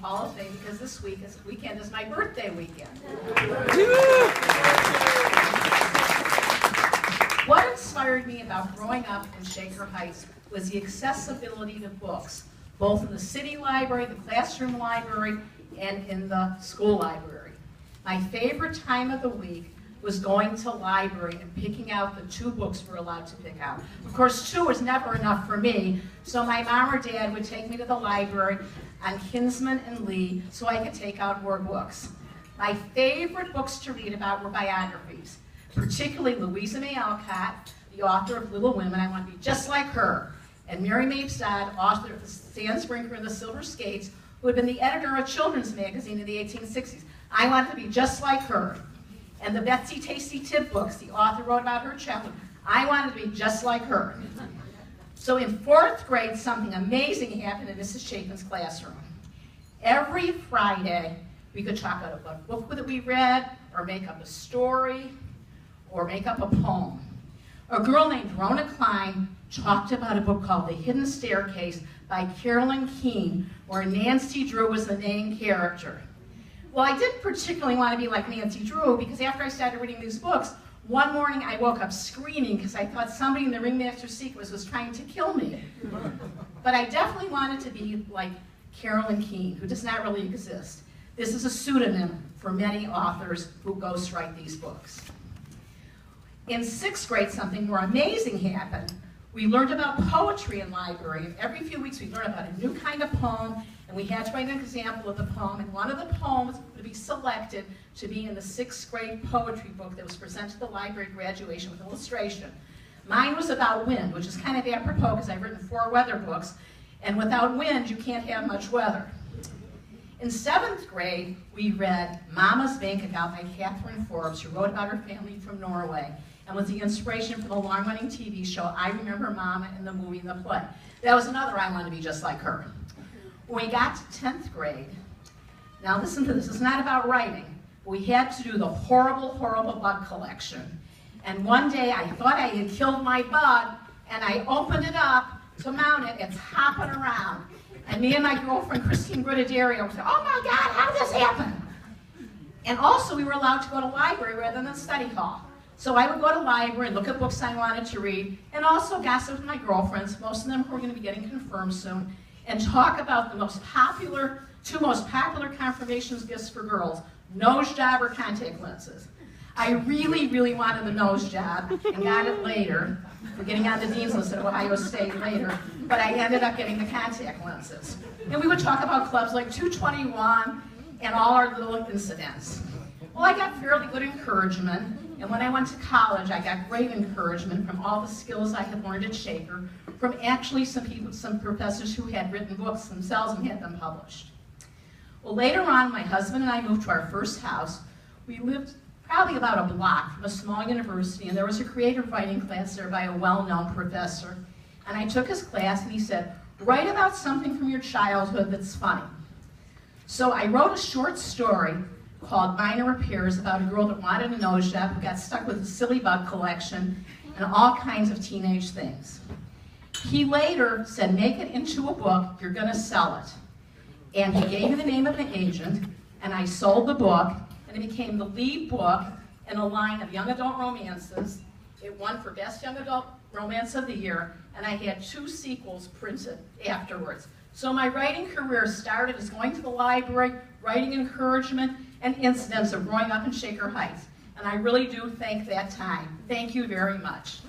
Hall of Fame because this weekend is my birthday weekend. What inspired me about growing up in Shaker Heights was the accessibility to books, both in the city library, the classroom library, and in the school library. My favorite time of the week was going to the library and picking out the 2 books we're allowed to pick out. Of course, 2 was never enough for me, so my mom or dad would take me to the library on Kinsman and Lee so I could take out more books. My favorite books to read about were biographies, particularly Louisa May Alcott, the author of Little Women. I want to be just like her. And Mary Mapes Dodd, author of The Sand Sprinkler and the Silver Skates, who had been the editor of a children's magazine in the 1860s. I wanted to be just like her. And the Betsy Tasty Tip books, the author wrote about her childhood. I wanted to be just like her. So in 4th grade, something amazing happened in Mrs. Chapin's classroom. Every Friday, we could talk about what book that we read, or make up a story, or make up a poem. A girl named Rona Klein talked about a book called The Hidden Staircase by Carolyn Keene, where Nancy Drew was the main character. Well, I didn't particularly want to be like Nancy Drew, because after I started reading these books, one morning I woke up screaming because I thought somebody in the Ringmaster Secrets was trying to kill me. But I definitely wanted to be like Carolyn Keene, who does not really exist. This is a pseudonym for many authors who ghostwrite these books. In 6th grade, something more amazing happened. We learned about poetry in library, and every few weeks we learned about a new kind of poem, and we had to write an example of the poem, and one of the poems would be selected to be in the 6th grade poetry book that was presented to the library graduation with illustration. Mine was about wind, which is kind of apropos because I've written 4 weather books, and without wind you can't have much weather. In 7th grade, we read Mama's Bank Account by Catherine Forbes, who wrote about her family from Norway, and was the inspiration for the long-running TV show I Remember Mama in the movie and the play. That was another I wanted to be just like her. When we got to 10th grade, now listen to this, it's not about writing, but we had to do the horrible, horrible bug collection. And one day I thought I had killed my bug, and I opened it up to mount it, it's hopping around. And me and my girlfriend, Christine Brittaderio, said, oh my God, how did this happen? And also we were allowed to go to library rather than study hall. So I would go to library and look at books I wanted to read, and also gossip with my girlfriends, most of them who are going to be getting confirmed soon, and talk about the two most popular confirmations gifts for girls, nose job or contact lenses. I really, really wanted the nose job and got it later. We're getting on the dean's list at Ohio State later, but I ended up getting the contact lenses. And we would talk about clubs like 221 and all our little incidents. Well, I got fairly good encouragement, and when I went to college, I got great encouragement from all the skills I had learned at Shaker, from actually some professors who had written books themselves and had them published. Well, later on, my husband and I moved to our first house. We lived probably about a block from a small university, and there was a creative writing class there by a well-known professor. And I took his class, and he said, write about something from your childhood that's funny. So I wrote a short story called Minor Repairs about a girl that wanted a nose job who got stuck with a silly bug collection and all kinds of teenage things. He later said, make it into a book, you're going to sell it. And he gave me the name of an agent, and I sold the book, and it became the lead book in a line of young adult romances. It won for Best Young Adult Romance of the Year, and I had 2 sequels printed afterwards. So my writing career started as going to the library, writing encouragement, and incidents of growing up in Shaker Heights. And I really do thank that time. Thank you very much.